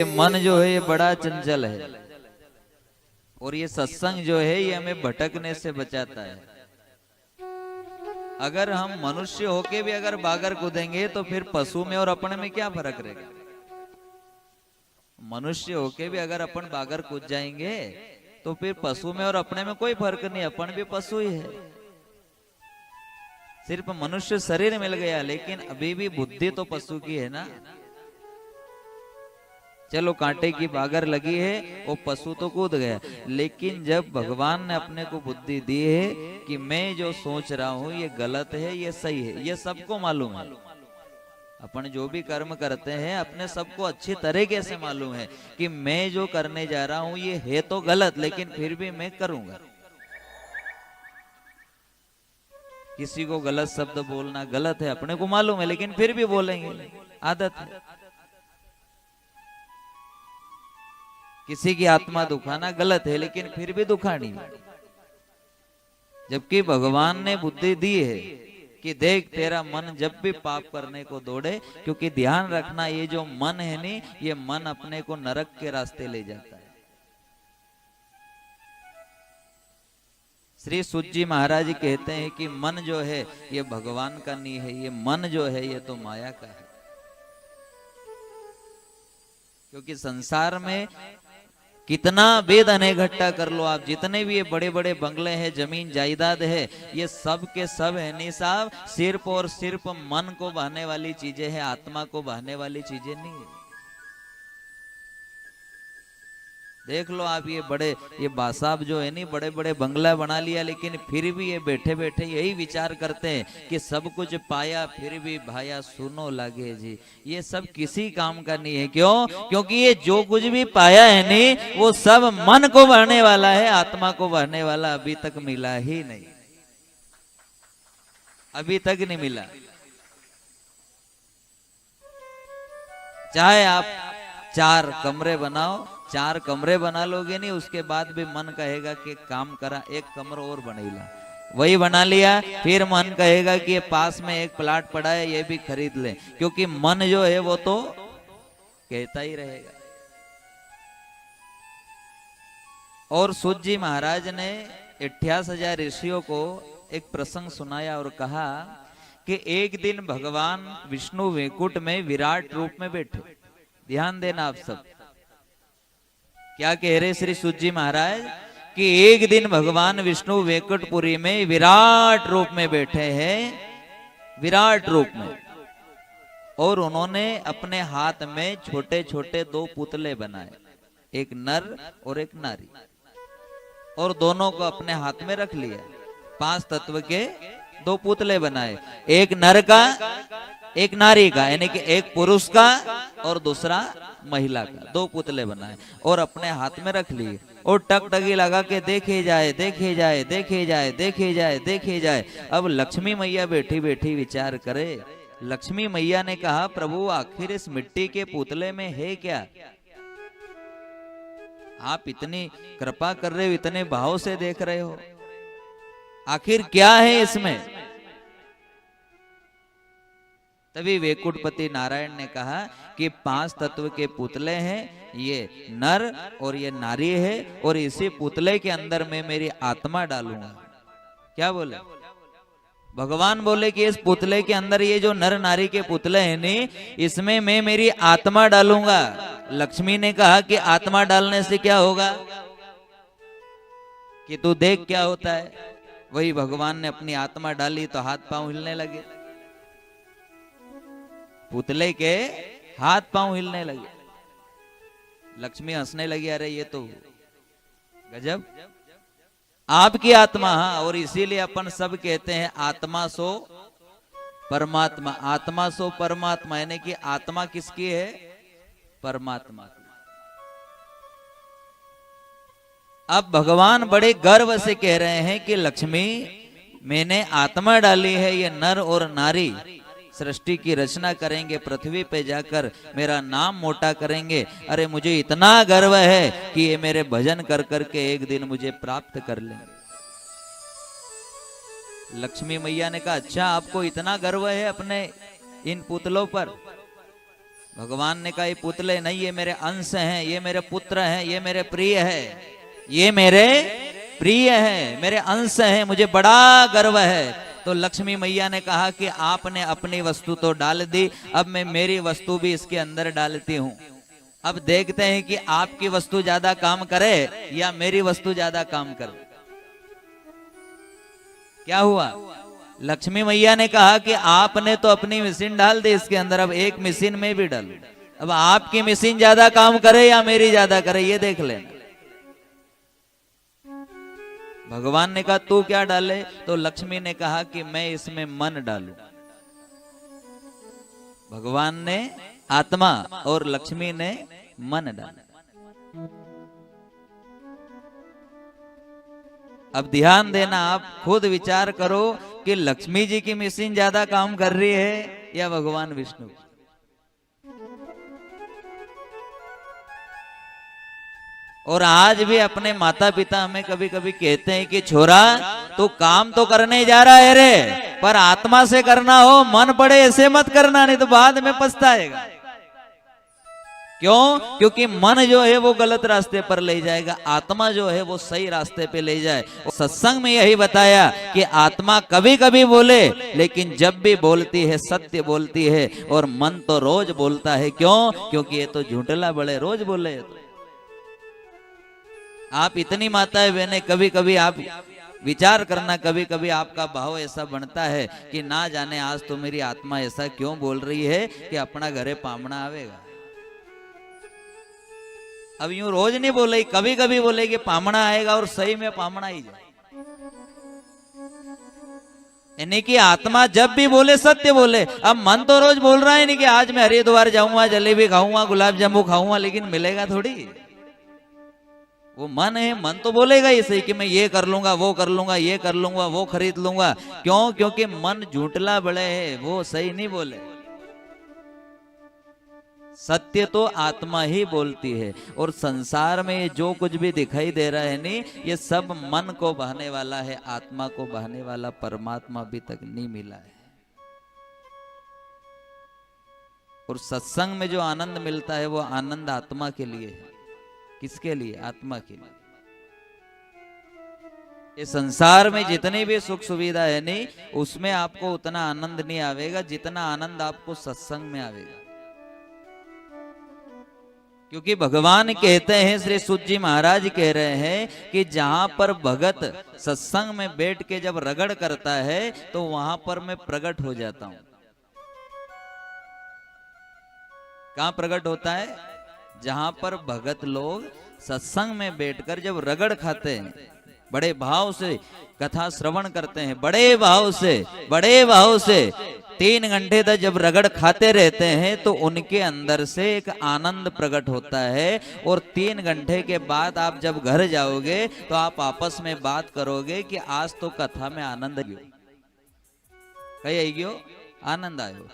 मन जो है ये बड़ा चंचल है और ये सत्संग जो है ये हमें भटकने से बचाता है। अगर हम मनुष्य होके भी अगर बागर कूदेंगे तो फिर पशु में और अपने में क्या फर्क रहेगा। मनुष्य होके भी अगर अपन बागर कूद जाएंगे तो फिर पशु में और अपने में कोई फर्क नहीं, अपन भी पशु ही है। सिर्फ मनुष्य शरीर मिल गया लेकिन अभी भी बुद्धि तो पशु की है ना। चलो कांटे की बागर लगी है वो पशु तो कूद गया, लेकिन जब भगवान ने अपने को बुद्धि दी है कि मैं जो सोच रहा हूं ये गलत है ये सही है, ये सबको मालूम है। अपन जो भी कर्म करते हैं अपने सबको अच्छी तरीके से मालूम है कि मैं जो करने जा रहा हूं ये है तो गलत, लेकिन फिर भी मैं करूंगा। किसी को गलत शब्द बोलना गलत है अपने को मालूम है, लेकिन फिर भी बोलेंगे, आदत है। किसी की आत्मा दुखाना गलत है लेकिन फिर भी दुखानी है। जबकि भगवान ने बुद्धि दी है कि देख तेरा मन जब भी पाप करने को दौड़े, क्योंकि ध्यान रखना ये जो मन है नहीं ये मन अपने को नरक के रास्ते ले जाता है। श्री सूत जी महाराज जी कहते हैं कि मन जो है ये भगवान का नहीं है, ये मन जो है ये तो माया का है। क्योंकि संसार में कितना भी धन इकट्ठा कर लो आप, जितने भी ये बड़े बड़े बंगले हैं जमीन जायदाद है, ये सब के सब है नहीं साहब, सिर्फ और सिर्फ मन को बहने वाली चीजें हैं, आत्मा को बहने वाली चीजें नहीं है। देख लो आप ये बासाब जो है नहीं बड़े बड़े बंगला बना लिया, लेकिन फिर भी ये बैठे बैठे यही विचार करते हैं कि सब कुछ पाया फिर भी भाया सुनो लागे जी। ये सब किसी काम का नहीं है। क्यों? क्योंकि ये जो कुछ भी पाया है नहीं वो सब मन को बहने वाला है, आत्मा को बहने वाला अभी तक मिला ही नहीं, अभी तक नहीं मिला। चाहे आप 4 कमरे बनाओ, 4 कमरे बना लोगे नहीं उसके बाद भी मन कहेगा कि काम करा 1 कमरा और बनेला, वही बना लिया, फिर मन कहेगा कि ये पास में 1 प्लाट पड़ा है ये भी खरीद ले, क्योंकि मन जो है वो तो कहता ही रहेगा। और सूत जी महाराज ने 28,000 ऋषियों को एक प्रसंग सुनाया और कहा कि एक दिन भगवान विष्णु वैकुंठ में विराट रूप में बैठे। ध्यान देना आप सब, क्या कह रहे श्री सूत जी महाराज कि एक दिन भगवान विष्णु वैकुंठपुरी में विराट रूप में बैठे हैं, विराट रूप में, और उन्होंने अपने हाथ में छोटे छोटे 2 पुतले बनाए, एक नर और एक नारी, और दोनों को अपने हाथ में रख लिया। 5 तत्व के 2 पुतले बनाए, एक नर का एक नारी का, यानी कि एक पुरुष का और दूसरा महिला का, 2 पुतले बनाए और अपने हाथ में रख लिए और टकटकी लगा के देखे जाए देखे जाए देखे जाए देखे जाए देखे जाए। अब लक्ष्मी मैया बैठी बैठी विचार करे। लक्ष्मी मैया ने कहा प्रभु आखिर इस मिट्टी के पुतले में है क्या? आप इतनी कृपा कर रहे हो, इतने भाव से देख रहे हो, आखिर क्या है इसमें? तभी वैकुंठपति नारायण ने कहा कि 5 तत्व के पुतले हैं, ये नर और ये नारी है, और इसी पुतले के अंदर मैं मेरी आत्मा डालूंगा। क्या बोले भगवान? बोले कि इस पुतले के अंदर ये जो नर नारी के पुतले हैं नहीं इसमें मैं मेरी आत्मा डालूंगा। लक्ष्मी ने कहा कि आत्मा डालने से क्या होगा? कि तू देख क्या होता है। वही भगवान ने अपनी आत्मा डाली तो हाथ पांव हिलने लगे, पुतले के हाथ पांव हिलने लगे। लक्ष्मी हंसने लगी, अरे ये तो गजब, आपकी आत्मा। हाँ, और इसीलिए अपन सब कहते हैं आत्मा सो परमात्मा, आत्मा सो परमात्मा, यानी कि आत्मा किसकी है? परमात्मा। अब भगवान बड़े गर्व से कह रहे हैं कि लक्ष्मी मैंने आत्मा डाली है, ये नर और नारी सृष्टि की रचना करेंगे, पृथ्वी पे जाकर मेरा नाम मोटा करेंगे। अरे मुझे इतना गर्व है कि ये मेरे भजन कर करके एक दिन मुझे प्राप्त कर लेंगे। लक्ष्मी मैया ने कहा अच्छा आपको इतना गर्व है अपने इन पुतलों पर? भगवान ने कहा ये पुतले नहीं, ये मेरे अंश हैं, ये मेरे पुत्र हैं, ये मेरे प्रिय है, ये मेरे प्रिय है, मेरे अंश हैं, मुझे बड़ा गर्व है। तो लक्ष्मी मैया ने कहा कि आपने अपनी वस्तु तो डाल दी, अब मैं मेरी वस्तु भी इसके अंदर डालती हूं। अब देखते हैं कि आपकी वस्तु ज्यादा काम करे या मेरी वस्तु ज्यादा काम करे। क्या हुआ? लक्ष्मी मैया ने कहा कि आपने तो अपनी मशीन डाल दी इसके अंदर, अब एक मशीन में भी डाल। अब आपकी मशीन ज्यादा काम करे या मेरी ज्यादा करे, ये देख लेना। भगवान ने कहा तू क्या डाले? तो लक्ष्मी ने कहा कि मैं इसमें मन डालूं। भगवान ने आत्मा और लक्ष्मी ने मन डाला। अब ध्यान देना, आप खुद विचार करो कि लक्ष्मी जी की मशीन ज्यादा काम कर रही है या भगवान विष्णु। और आज भी अपने माता पिता हमें कभी कभी कहते हैं कि छोरा तू काम तो करने जा रहा है रे, पर आत्मा से करना हो, मन पड़े ऐसे मत करना, नहीं तो बाद में पछताएगा। क्यों? क्योंकि मन जो है वो गलत रास्ते पर ले जाएगा, आत्मा जो है वो सही रास्ते पे ले जाए। सत्संग में यही बताया कि आत्मा कभी कभी बोले, लेकिन जब भी बोलती है सत्य बोलती है, और मन तो रोज बोलता है। क्यों? क्योंकि ये तो झूठला बड़े रोज बोले। आप इतनी माताएं बहनें, कभी कभी आप विचार करना, कभी कभी आपका भाव ऐसा बनता है कि ना जाने आज तो मेरी आत्मा ऐसा क्यों बोल रही है कि अपना घरे पामना आवेगा। अब यूं रोज नहीं बोले, कभी कभी बोले कि पामना आएगा, और सही में पामना ही जाए। यानी कि आत्मा जब भी बोले सत्य बोले। अब मन तो रोज बोल रहा है नहीं कि आज मैं हरिद्वार जाऊंगा, जलेबी खाऊंगा, गुलाब जामुन खाऊंगा, लेकिन मिलेगा थोड़ी। वो मन है, मन तो बोलेगा ही सही कि मैं ये कर लूंगा, वो कर लूंगा, ये कर लूंगा, वो खरीद लूंगा। क्यों? क्योंकि मन झूठला बड़े है, वो सही नहीं बोले। सत्य तो आत्मा ही बोलती है। और संसार में जो कुछ भी दिखाई दे रहा है नहीं, ये सब मन को बहने वाला है, आत्मा को बहने वाला परमात्मा अभी तक नहीं मिला है। और सत्संग में जो आनंद मिलता है वो आनंद आत्मा के लिए है। किसके लिए? आत्मा के लिए। ये संसार में जितनी भी सुख सुविधा है नहीं, उसमें आपको उतना आनंद नहीं आवेगा जितना आनंद आपको सत्संग में आवेगा। क्योंकि भगवान कहते हैं, श्री सूत जी महाराज कह रहे हैं कि जहां पर भगत सत्संग में बैठ के जब रगड़ करता है तो वहां पर मैं प्रकट हो जाता हूं। कहां प्रकट होता है? जहां पर भगत लोग सत्संग में बैठकर जब रगड़ खाते हैं, बड़े भाव से कथा श्रवण करते हैं, बड़े भाव से 3 घंटे तक जब रगड़ खाते रहते हैं, तो उनके अंदर से एक आनंद प्रकट होता है। और 3 घंटे के बाद आप जब घर जाओगे तो आप आपस में बात करोगे कि आज तो कथा में आनंद आयो, कहीं आएगी आनंद आयो।